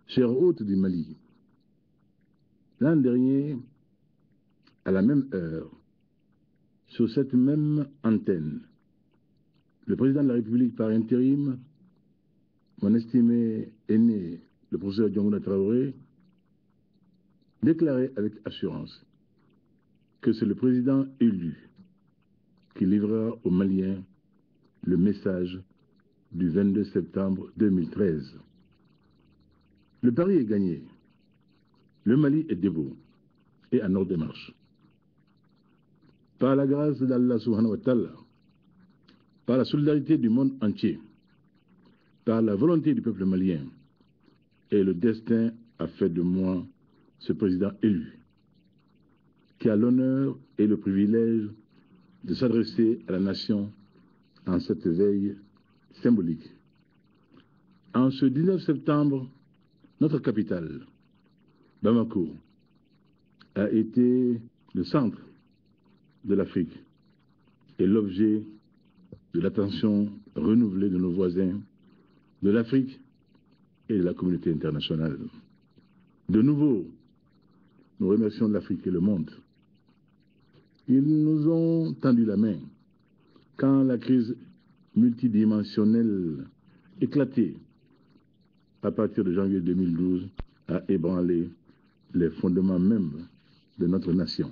Chers hôtes du Mali, l'an dernier, à la même heure, sur cette même antenne, le président de la République par intérim, mon estimé aîné, le professeur Diongouna Traoré, déclarait avec assurance que c'est le président élu qui livrera aux Maliens le message du 22 septembre 2013. Le pari est gagné. Le Mali est debout et en ordre de marche. Par la grâce d'Allah subhanahu wa ta'ala, par la solidarité du monde entier, par la volonté du peuple malien, et le destin a fait de moi ce président élu, qui a l'honneur et le privilège de s'adresser à la nation en cette veille symbolique. En ce 19 septembre, notre capitale, Bamako, a été le centre de l'Afrique et l'objet de l'attention renouvelée de nos voisins de l'Afrique et de la communauté internationale. De nouveau, nous remercions l'Afrique et le monde. Ils nous ont tendu la main quand la crise multidimensionnelle éclatée à partir de janvier 2012 a ébranlé les fondements mêmes de notre nation.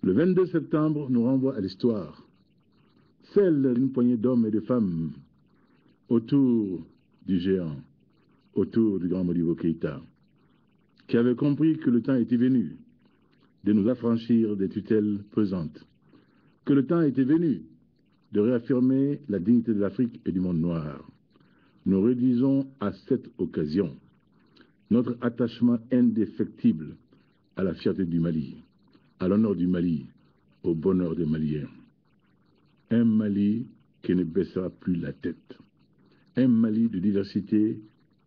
Le 22 septembre nous renvoie à l'histoire, celle d'une poignée d'hommes et de femmes autour du géant, autour du grand Modibo Keïta, qui avait compris que le temps était venu de nous affranchir des tutelles pesantes, que le temps était venu de réaffirmer la dignité de l'Afrique et du monde noir. Nous réduisons à cette occasion notre attachement indéfectible à la fierté du Mali, à l'honneur du Mali, au bonheur des Maliens. Un Mali qui ne baissera plus la tête. Un Mali de diversité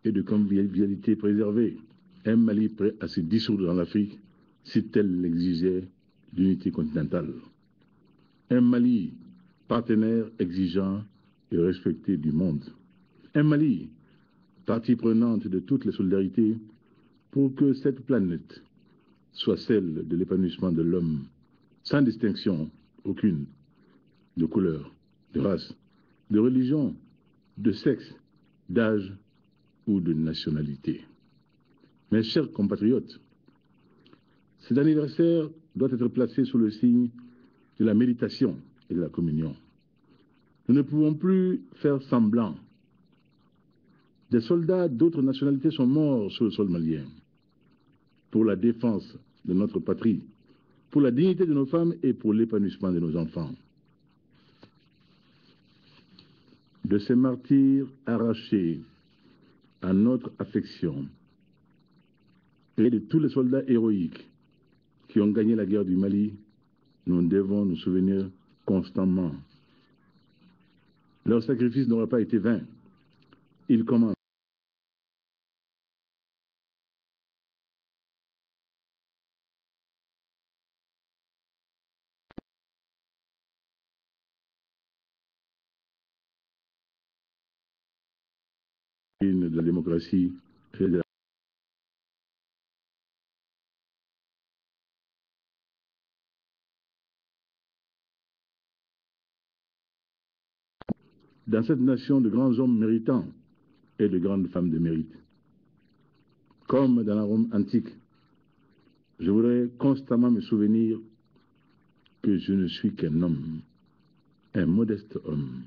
et de convivialité préservée. Un Mali prêt à se dissoudre dans l'Afrique si tel l'exigeait l'unité continentale. Un Mali partenaire exigeant et respecté du monde. Un Mali partie prenante de toutes les solidarités pour que cette planète soit celle de l'épanouissement de l'homme, sans distinction aucune de couleur, de race, de religion, de sexe, d'âge ou de nationalité. Mes chers compatriotes, cet anniversaire doit être placé sous le signe de la méditation et de la communion. Nous ne pouvons plus faire semblant. Des soldats d'autres nationalités sont morts sur le sol malien pour la défense de notre patrie, pour la dignité de nos femmes et pour l'épanouissement de nos enfants. De ces martyrs arrachés à notre affection et de tous les soldats héroïques qui ont gagné la guerre du Mali, nous devons nous souvenir constamment. Leur sacrifice n'aura pas été vain. Il commence. De la démocratie et de la... Dans cette nation de grands hommes méritants et de grandes femmes de mérite. Comme dans la Rome antique, je voudrais constamment me souvenir que je ne suis qu'un homme, un modeste homme,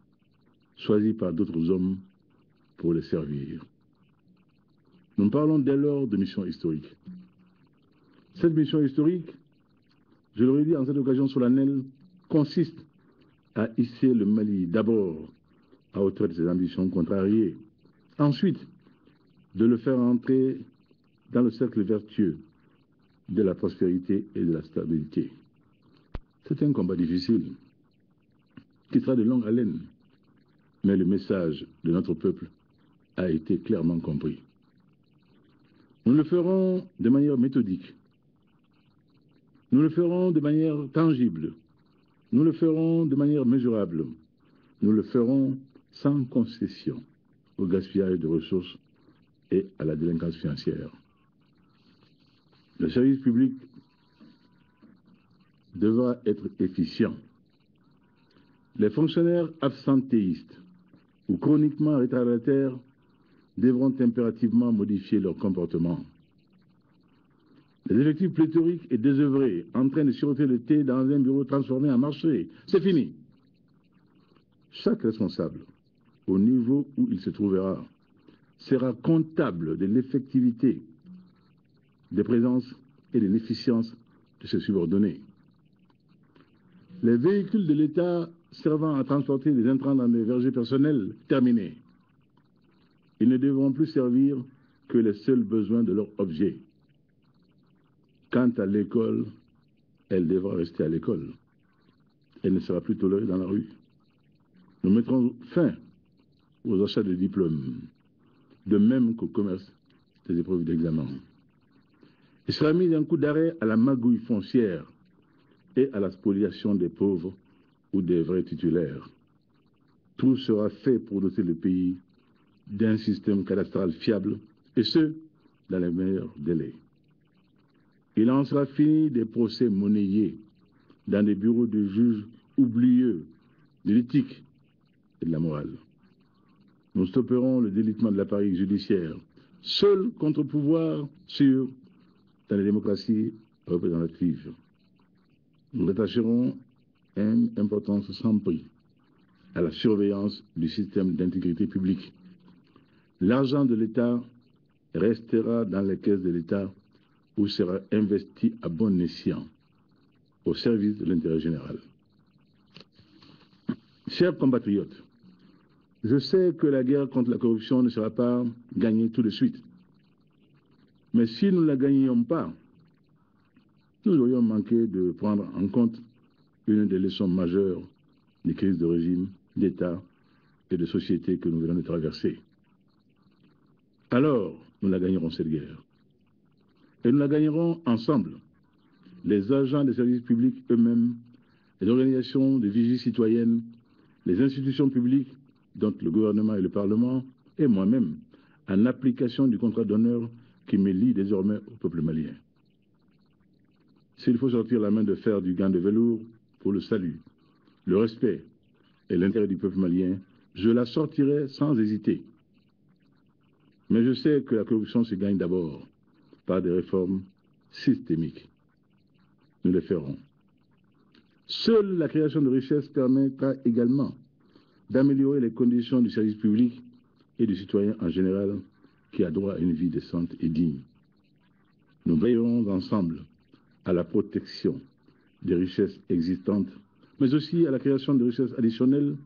choisi par d'autres hommes pour les servir. Nous parlons dès lors de mission historique. Cette mission historique, je l'aurais dit en cette occasion solennelle, consiste à hisser le Mali d'abord à hauteur de ses ambitions contrariées, ensuite de le faire entrer dans le cercle vertueux de la prospérité et de la stabilité. C'est un combat difficile, qui sera de longue haleine, mais le message de notre peuple a été clairement compris. Nous le ferons de manière méthodique, nous le ferons de manière tangible, nous le ferons de manière mesurable, nous le ferons sans concession au gaspillage de ressources et à la délinquance financière. Le service public devra être efficient. Les fonctionnaires absentéistes ou chroniquement rétardateurs devront impérativement modifier leur comportement. Les effectifs pléthoriques et désœuvrés en train de siroter le thé dans un bureau transformé en marché, c'est fini. Chaque responsable, au niveau où il se trouvera, sera comptable de l'effectivité, des présences et de l'efficience de ses subordonnés. Les véhicules de l'État servant à transporter les intrants dans des vergers personnels, terminés. Ils ne devront plus servir que les seuls besoins de leur objet. Quant à l'école, elle devra rester à l'école. Elle ne sera plus tolérée dans la rue. Nous mettrons fin aux achats de diplômes, de même qu'au commerce des épreuves d'examen. Il sera mis un coup d'arrêt à la magouille foncière et à la spoliation des pauvres ou des vrais titulaires. Tout sera fait pour doter le pays d'un système cadastral fiable, et ce, dans les meilleurs délais. Il en sera fini des procès monnayés dans des bureaux de juges oublieux de l'éthique et de la morale. Nous stopperons le délitement de l'appareil judiciaire, seul contre-pouvoir sûr dans les démocraties représentatives. Nous attacherons une importance sans prix à la surveillance du système d'intégrité publique. L'argent de l'État restera dans les caisses de l'État où sera investi à bon escient au service de l'intérêt général. Chers compatriotes, je sais que la guerre contre la corruption ne sera pas gagnée tout de suite. Mais si nous ne la gagnions pas, nous aurions manqué de prendre en compte une des leçons majeures des crises de régime, d'État et de société que nous venons de traverser. Alors, nous la gagnerons cette guerre. Et nous la gagnerons ensemble. Les agents des services publics eux-mêmes, les organisations de vigie citoyenne, les institutions publiques, dont le gouvernement et le Parlement, et moi-même, en application du contrat d'honneur qui me lie désormais au peuple malien. S'il faut sortir la main de fer du gant de velours pour le salut, le respect et l'intérêt du peuple malien, je la sortirai sans hésiter. Mais je sais que la corruption se gagne d'abord par des réformes systémiques. Nous les ferons. Seule la création de richesses permettra également d'améliorer les conditions du service public et du citoyen en général qui a droit à une vie décente et digne. Nous veillerons ensemble à la protection des richesses existantes, mais aussi à la création de richesses additionnelles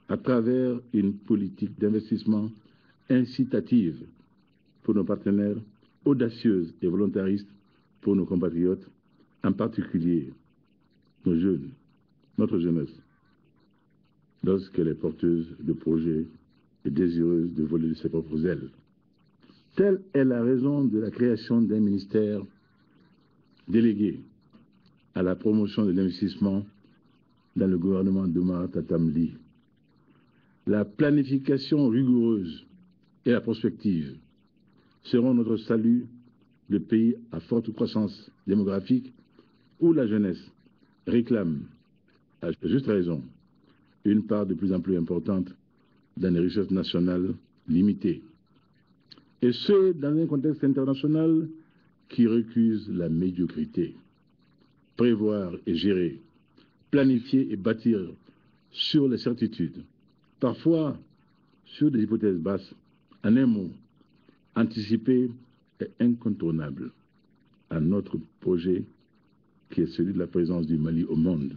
à travers une politique d'investissement incitative pour nos partenaires, audacieuse et volontariste pour nos compatriotes, en particulier nos jeunes, notre jeunesse, lorsqu'elle est porteuse de projets et désireuse de voler de ses propres ailes. Telle est la raison de la création d'un ministère délégué à la promotion de l'investissement dans le gouvernement d'Oumar Tatamli. La planification rigoureuse et la prospective seront notre salut de pays à forte croissance démographique où la jeunesse réclame, à juste raison, une part de plus en plus importante dans les richesses nationales limitées. Et ce, dans un contexte international qui recuse la médiocrité. Prévoir et gérer, planifier et bâtir sur les certitudes, parfois sur des hypothèses basses, en un mot, anticiper est incontournable à notre projet qui est celui de la présence du Mali au monde.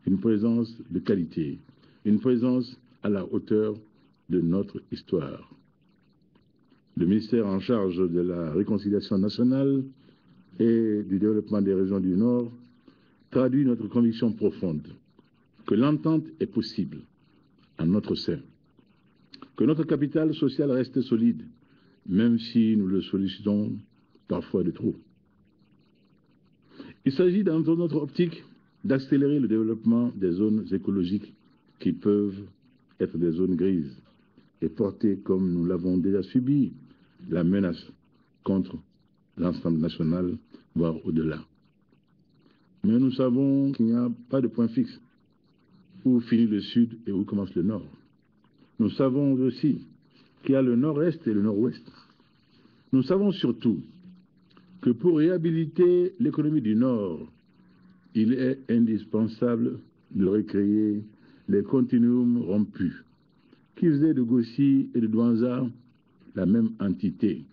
Une présence de qualité, une présence à la hauteur de notre histoire. Le ministère en charge de la réconciliation nationale et du développement des régions du Nord traduit notre conviction profonde que l'entente est possible en notre sein, que notre capital social reste solide, même si nous le sollicitons parfois de trop. Il s'agit dans notre optique d'accélérer le développement des zones écologiques qui peuvent être des zones grises et porter, comme nous l'avons déjà subi, la menace contre l'ensemble national, voire au-delà. Mais nous savons qu'il n'y a pas de point fixe où finit le sud et où commence le nord. Nous savons aussi qu'il y a le nord-est et le nord-ouest. Nous savons surtout que pour réhabiliter l'économie du nord, il est indispensable de recréer les continuums rompus qui faisaient de Gossi et de Douanza la même entité.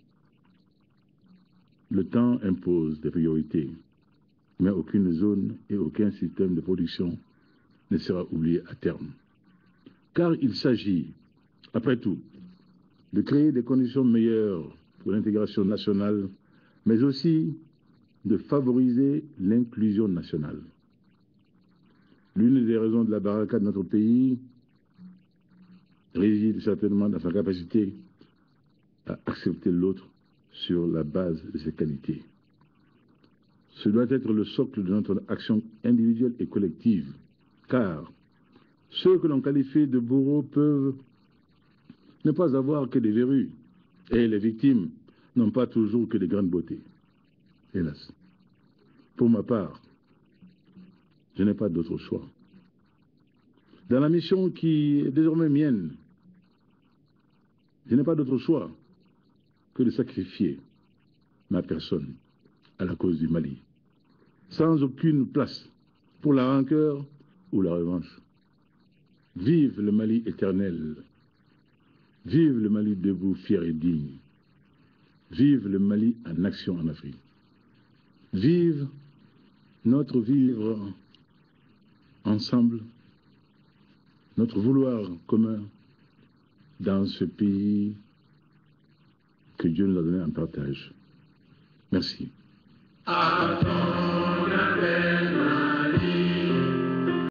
Le temps impose des priorités, mais aucune zone et aucun système de production ne sera oublié à terme. Car il s'agit, après tout, de créer des conditions meilleures pour l'intégration nationale, mais aussi de favoriser l'inclusion nationale. L'une des raisons de la baraka de notre pays réside certainement dans sa capacité à accepter l'autre sur la base de ses qualités. Ce doit être le socle de notre action individuelle et collective, car ceux que l'on qualifie de bourreaux peuvent ne pas avoir que des verrues, et les victimes n'ont pas toujours que des grandes beautés. Hélas. Pour ma part, je n'ai pas d'autre choix. Dans la mission qui est désormais mienne, je n'ai pas d'autre choix que de sacrifier ma personne à la cause du Mali, sans aucune place pour la rancœur ou la revanche. Vive le Mali éternel, vive le Mali debout, fier et digne, vive le Mali en action en Afrique, vive notre vivre ensemble, notre vouloir commun dans ce pays que Dieu nous a donné en partage. Merci.